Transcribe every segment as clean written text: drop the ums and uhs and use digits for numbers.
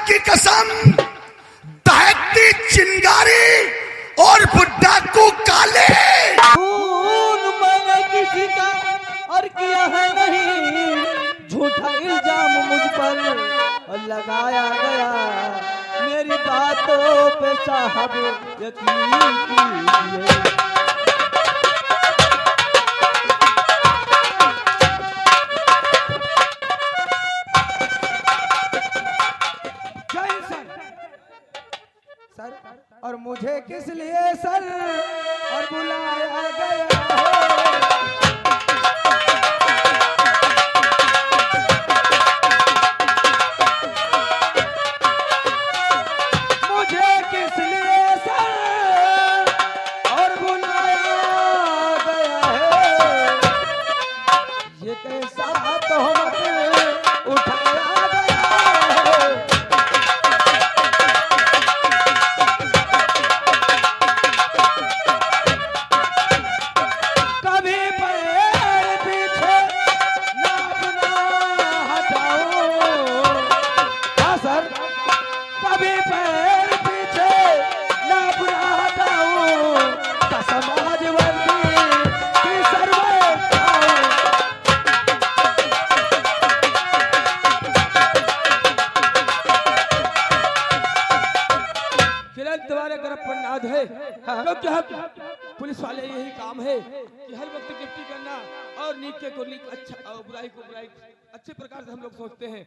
की कसम, दहकती चिंगारी और बुड्ढा को काले। खून मैंने किसी का और किया है नहीं, झूठा इल्जाम मुझ पर लगाया गया। मेरी बातों पे साहब यकीन कीजिए। सर, और मुझे किस लिए सर और बुलाया गया है? मुझे किस लिए सर और बुलाया गया है? ये कैसा तोहमत उठाया गया है? तुम्हारे गर्भ पर नाज है, क्योंकि हम पुलिस वाले यही काम है कि हर वक्त ड्यूटी करना और नीचे को नीच, अच्छा और बुराई को बुराई अच्छे प्रकार से हम लोग सोचते हैं।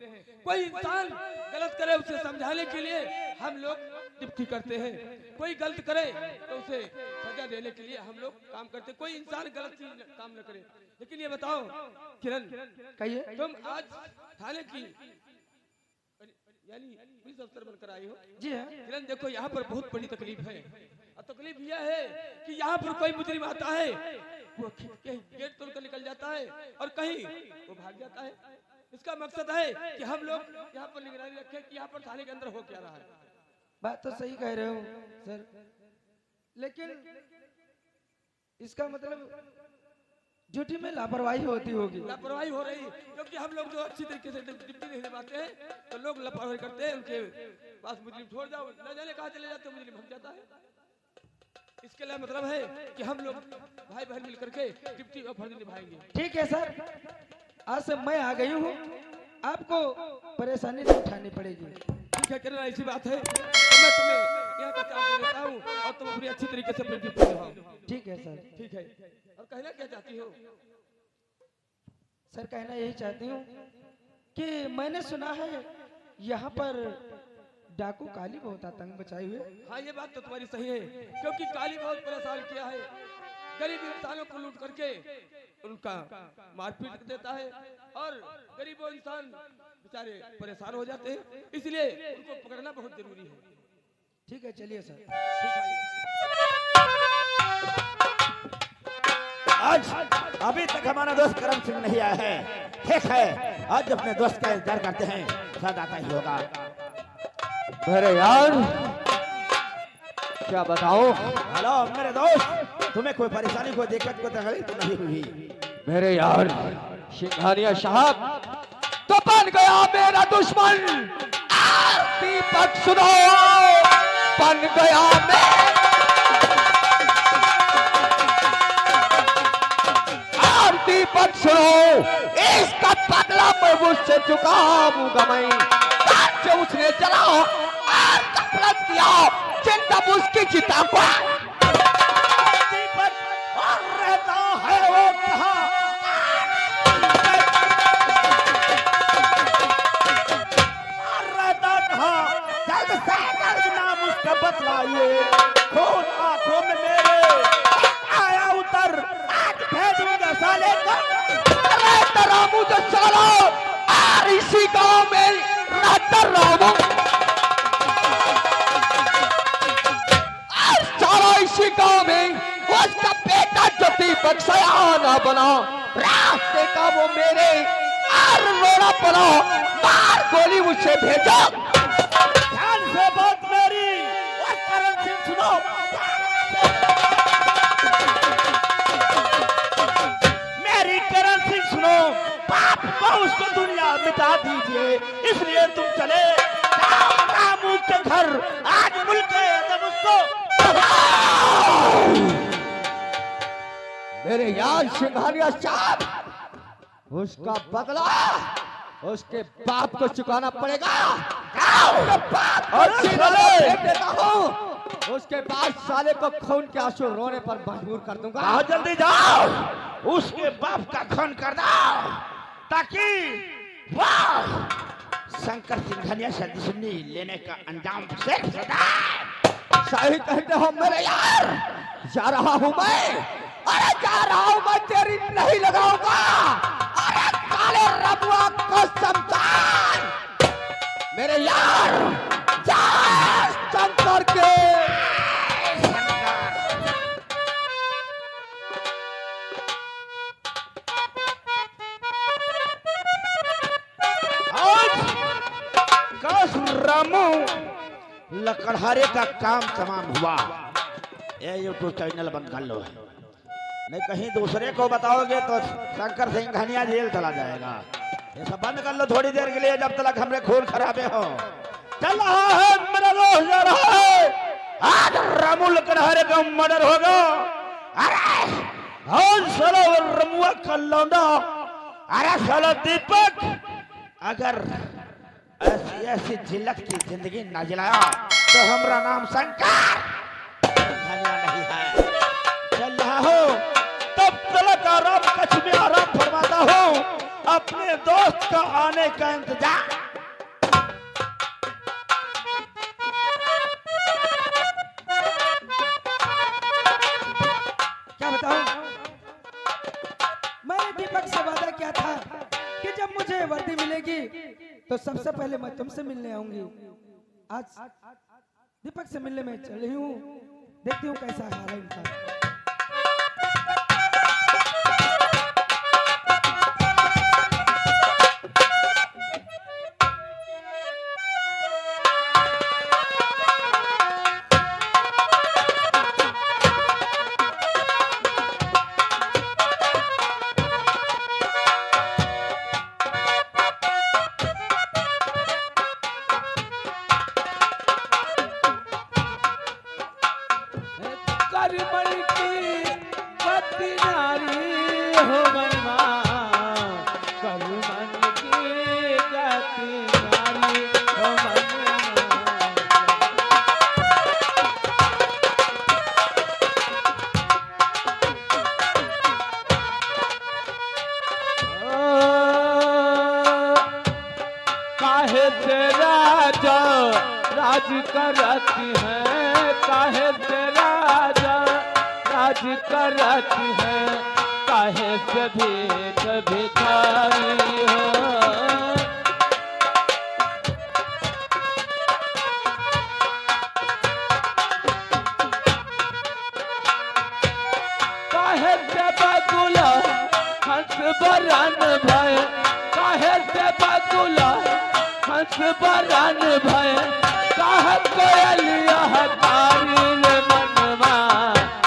कोई इंसान गलत करे उसे समझाने के लिए हम लोग ड्यूटी करते हैं। कोई गलत करे तो उसे सजा देने के लिए हम लोग काम करते हैं। कोई इंसान गलत चीज काम न करे। लेकिन ये बताओ किरण, कहिए, तुम आज थाने की यानी पुलिस अफसर बनकर आई हो। जी हाँ किरण, देखो यहाँ पर बहुत बड़ी तकलीफ है। और तकलीफ यह है कि यहाँ पर कोई मुजरिम आता है, वो कहीं गेट तोड़कर निकल जाता है और कहीं वो भाग जाता है। इसका मकसद है कि हम लोग यहाँ पर निगरानी रखें कि यहाँ पर थाने के अंदर हो क्या रहा है। बात तो सही कह रहे हो सर, लेकिन इसका मतलब ड्यूटी में लापरवाही होती होगी। लापरवाही हो रही, क्योंकि हम लोग जो अच्छी तरीके से ड्यूटी नहीं निभाते हैं तो लोग लापरवाही करते हैं। उनके पास मुजरिम छोड़ जाओ, न जाने कहाँ चले जाते हैं, मुजरिम भाग जाता है। इसके लिए मतलब है कि हम लोग भाई बहन मिलकर के ड्यूटी और फर्ज निभाएंगे। ठीक है सर, आज से मैं आ गई हूँ, आपको परेशानी नहीं उठानी पड़ेगी। ठीक है किरण, ऐसी बात है तो मैं तुम्हें यहाँ का चार्ज देता हूँ और तुम पूरी अच्छी तरीके से अपनी ड्यूटी निभाओ। ठीक है सर। ठीक है, और कहना क्या चाहती हो? सर कहना यही चाहती हूँ कि मैंने सुना है यहाँ पर डाकू काली बहुत आतंक मचाए हुए। हाँ ये बात तो तुम्हारी सही है, क्योंकि काली बहुत परेशान किया है। गरीब इंसानों को लूट करके उनका मारपीट कर देता है और गरीबों इंसान बेचारे परेशान हो जाते हैं, इसलिए उनको पकड़ना बहुत जरूरी है। ठीक है चलिए सर। ठीक है। आज अभी तक हमारा दोस्त करम सिंह नहीं आया है। ठीक है, आज अपने दोस्त का इंतजार करते हैं, शायद आता ही होगा। अरे यार क्या बताओ। हेलो मेरे दोस्त, तुम्हें कोई परेशानी, कोई दिक्कत, कोई तकलीफ तो नहीं हुई? मेरे यार सिंघानिया साहब तो बन गया मेरा दुश्मन। दीपक सुनो, बन गया दीपक सुनो, इसका बदला मैं मुझसे चुकाऊंगा। मैं से उसने चला और कपलत किया, चिंता उसकी चिता को। दीपक और रहता है वो कहाँ? और रहता कहाँ? जल्द से जल्द नाम उसका बतलाइए। खून आंखों में मेरे आया उतर, आज भेजूंगा साले को। अरे तेरा मुझे साला और इसी गांव में रहता रहूं। और साला इसी गांव में उसका बेटा जो दीपक सयाना बना, रास्ते का वो मेरे और रोना पड़ा। मार गोली मुझसे भेजो। ध्यान से बात मेरी और करण सिंह सुनो। मेरी करण सिंह सुनो, पाप को उसको दुनिया मिटा दीजिए, इसलिए तुम चले उसके घर, आज मुल्क जब उसको मेरे यार सिंघानिया साहब, उसका बदला उसके बाप को चुकाना पड़ेगा। और देता हूँ, उसके बाद साले को खून के आंसू रोने पर मजबूर कर दूंगा। बहुत जल्दी जाओ, उसके बाप का खून कर दो, ताकि वाह शंकर सिंघानिया से दुश्मनी लेने का अंजाम शेख सही कहते हो मेरे यार, जा रहा हूँ मैं, अरे जा रहा हूँ मैं, तेरी नहीं लगाऊंगा। अरे काले रबुआ को समझान मेरे यार, जा शंकर के रामू लकड़हारे का काम तमाम हुआ। ये यूट्यूब चैनल बंद कर लो, नहीं कहीं दूसरे को बताओगे तो शंकर सिंघानिया जेल चला जाएगा। ये सब बंद कर लो थोड़ी देर के लिए, जब तक हमरे खून खराबे हो। चल रहा है मेरा दोस्त, जा रहा है, आज रामू लकड़हारे का मर्डर होगा। अरे और साला रमुआ का लौंडा, अरे साला दीपक, अगर ऐसी ऐसी झिलक की जिंदगी न जिलाया तो हमारा नाम शंकर सिंघानिया नहीं है। चल रहा हो, तब तक आराम कच्छ में आराम फरमाता हूँ, अपने दोस्त का आने का इंतजार। क्या बताऊं, मैंने दीपक से वादा किया था कि जब मुझे वर्दी मिलेगी तो सबसे पहले मैं तुमसे मिलने आऊंगी। आज दीपक से मिलने में चली हूँ, देखती हूँ कैसा हाल है इनका। राज करती है, काहे से राजा राज करती है, काहे से भीख भिखारी हो। काहे से बगुला हंस बरन भय, काहे से बगुला हंस बरन भय, काहे कोयलिया हकारी मनवा,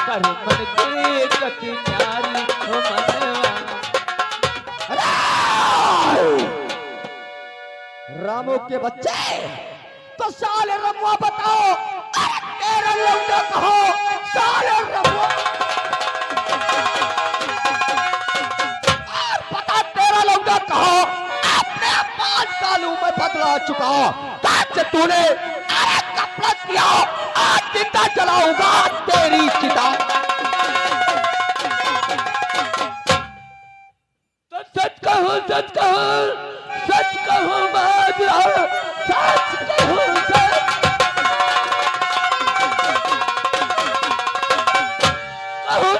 कर मन की कति न्यारी हो मनवा। रामू के बच्चे तो साले रमुआ बताओ, तेरा लौंडा कहो, साले रमुआ और पता तेरा लौंडा कहो। अपने 5 सालों में बदला चुका, ताकि तूने कपड़ा किया, आज जिंदा जलाऊंगा तेरी चिता। तो सच कहूँ, सच कहूँ, सच कहूँ बाजरा, सच कहूँ,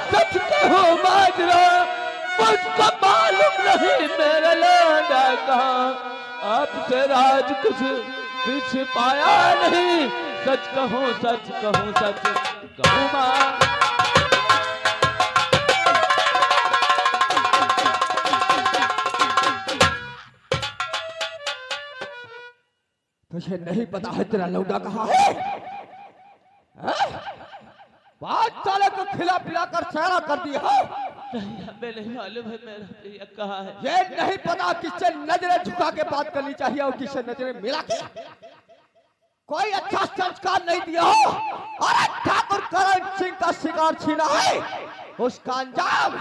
सच कहूँ बाजरा, मुझको मालूम नहीं मेरा लौंडा कहाँ, आपसे राज कुछ पीछ पाया नहीं। सच कहूँ, सच कहूँ, सच कहूँ माँ। तुझे नहीं पता है तेरा लौंडा कहाँ है? 5 साल को खिला पिला कर सयाना कर दिया। नहीं, हमें नहीं मालूम है मेरा प्रिय कहाँ है। ये नहीं पता किससे नजरें झुका के बात करनी चाहिए और किससे नजरें मिला के। कोई अच्छा संस्कार नहीं दिया हो। अरे ठाकुर करण सिंह का शिकार छीना है, उसका अंजाम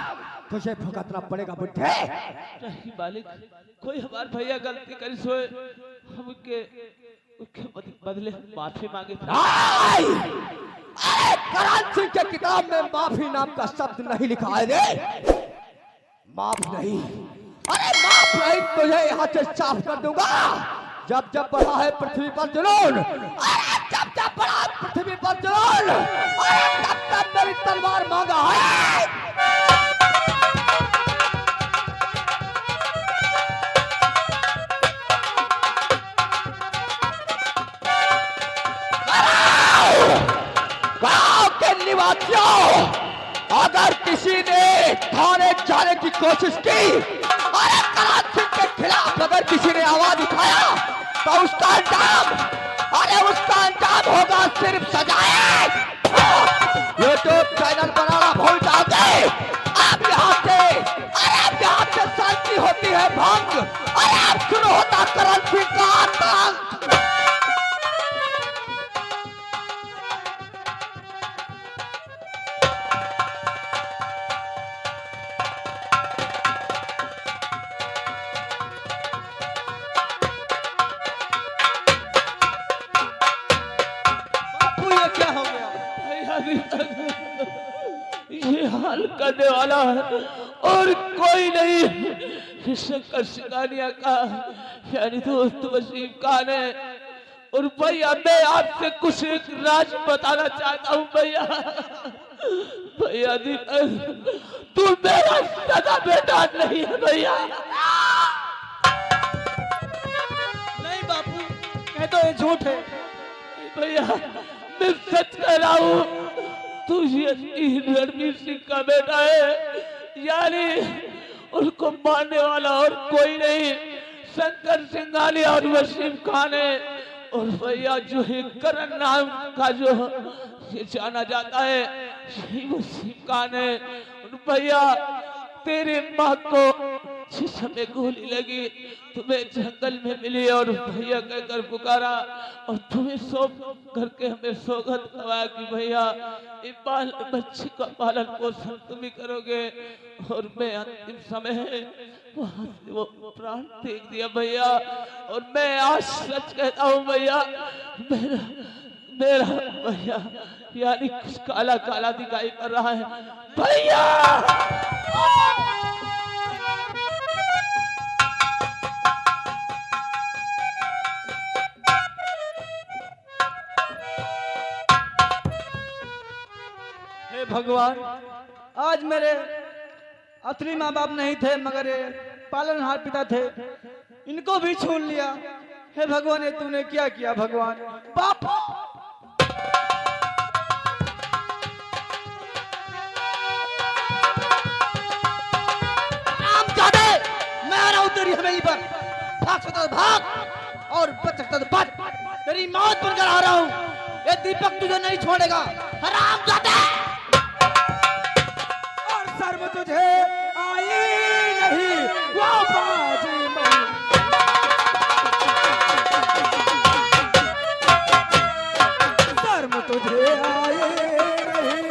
तुझे भुगतना पड़ेगा बुड्ढे। नहीं मालिक, कोई हमारे भैया गलती करी सोए, हम उसके बदले माफी मांगे। अरे करण सिंह के किताब में माफी नाम का शब्द नहीं लिखा है रे। माफ नहीं, अरे माफ नहीं, तुझे यहाँ से साफ कर दूंगा। जब जब बढ़ा है पृथ्वी पर जुनून, अरे जब जब बढ़ा है पृथ्वी पर जुनून, अरे तब तब मेरी तलवार मांगा है। गांव के निवासियों, अगर किसी ने थाने जाने की कोशिश की, अरे करण सिंह के खिलाफ अगर किसी ने आवाज उठाया, तो उसका अंजाम, अरे उसका अंजाम होगा सिर्फ सजाए। यूट्यूब चैनल बनाना भूल जाओगे। अब यहाँ से, अरे अब यहाँ से शांति होती है भंग, अरे अब शुरू होता करण सिंह का आतंक। ये हाल करने वाला है और कोई नहीं। शंकर सिंगानिया का यानी दोस्त वसीम खान है। और भैया मैं आपसे कुछ एक राज बताना चाहता हूँ भैया। भैया तू मेरा सगा बेटा नहीं है भैया। नहीं बापू, कह तो ये झूठ है। भैया मैं सच कह रहा हूँ, तू ये रणवीर सिंह का बेटा है, यानी उनको मारने वाला और कोई नहीं, शंकर सिंगानिया और वसीम खान है। और भैया जो है करण नाम का जो ये जाना जाता है, यही वसीम खान है। और भैया तेरे माँ को जिस समय गोली लगी तुम्हें जंगल में मिली और भैया कहकर पुकारा और तुम्हें सौंप करके हमें सौगंध करवाया कि भैया ये बाल बच्चे का पालन पोषण तुम ही करोगे। और मैं अंतिम समय वहां से वो प्राण फेंक दिया भैया। और मैं आज सच कहता हूँ भैया, मेरा भैया यानी कुछ काला काला दिखाई पड़ रहा है भैया। हे भगवान, आज मेरे असली माँ बाप नहीं थे मगर ये पालनहार पिता थे, इनको भी छून लिया। हे भगवान, ये तूने क्या किया भगवान। बाप मैं आ रहा हूं तेरी हवेली पर। भाग सकता तो भाग और बच सकता तो बच। तेरी मौत बनकर आ रहा हूं। ये दीपक तुझे नहीं छोड़ेगा हरामजादे। और सर्व तुझे आई नहीं वो बाजी मनु। सर्व तुझे आई नहीं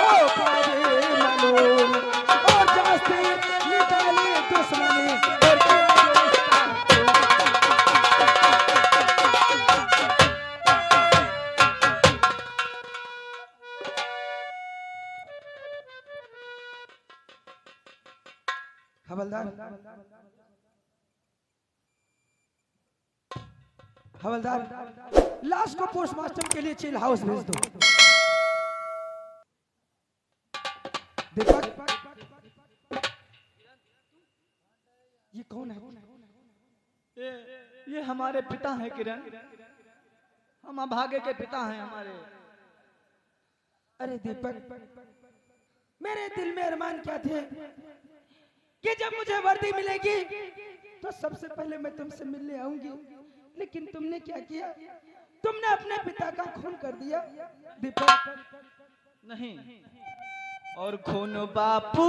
वो बाजी मनु। और जास्ती निकाली दुश्मनी हवलदार, लाश को पोस्टमार्टम के लिए चिल हाउस भेज दो। दीपक, ये कौन है? ये हमारे पिता हैं किरण, हम अभागे के पिता हैं हमारे। अरे दीपक, मेरे दिल में अरमान क्या थे कि जब मुझे वर्दी मिलेगी तो सबसे पहले मैं तुमसे मिलने आऊंगी, लेकिन तुमने क्या किया? तुमने अपने पिता का खून कर दिया। दीपक नहीं, और खून बापू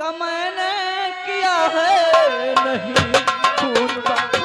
का मैंने किया है नहीं, खून बापू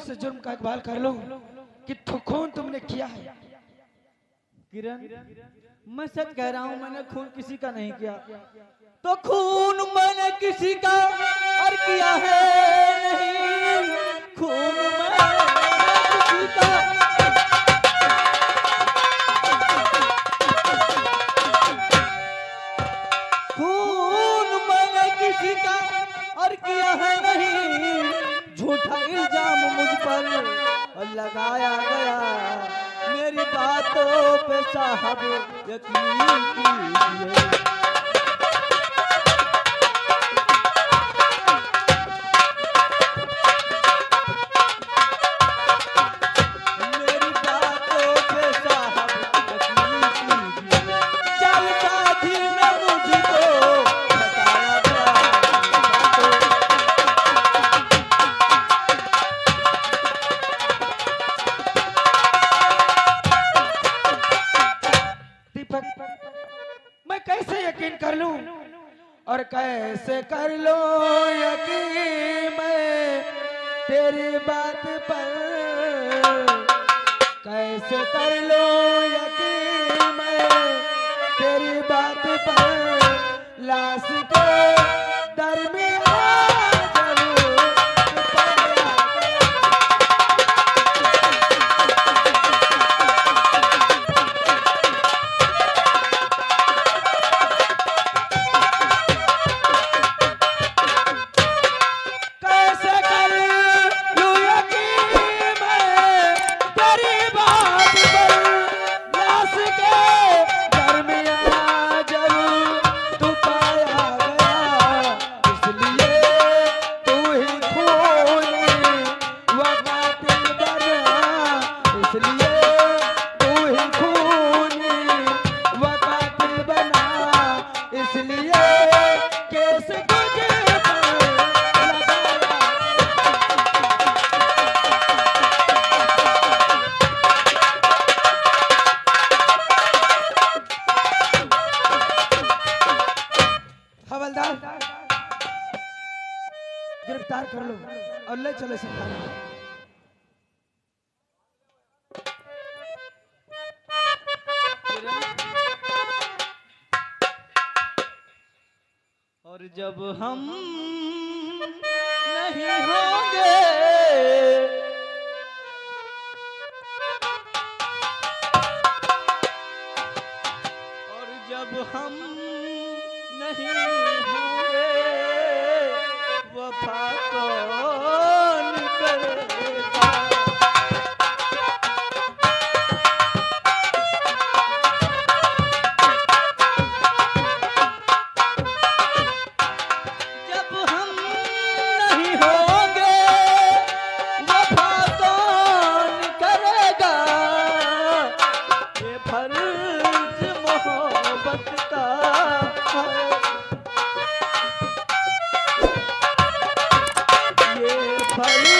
तुमसे जुर्म का इकबाल कर लूं कि खून तुमने किया है। किरण, मैं सच कह रहा हूँ, मैंने खून किसी का नहीं किया। तो खून मैंने किसी का और किया है नहीं, खून मैंने किसी का किसी का और किया है नहीं। झूठा इल्जाम मुझ पर लगाया गया, मेरी बातों पे साहब यकीन कीजिए। मैं कैसे यकीन कर लूं और कैसे कर लो यकीन मैं तेरी बात पर, कैसे कर लो यकीन मैं तेरी बात पर। लाश के दरमियान गिरफ्तार कर लो और ले चलो सरकार। और जब हम नहीं होंगे, और जब हम नहीं होंगे, वफा कौन करेगा। जब हम नहीं होंगे, वफा कौन करेगा। ये फर्ज मोहब्बत का है, ये फर्ज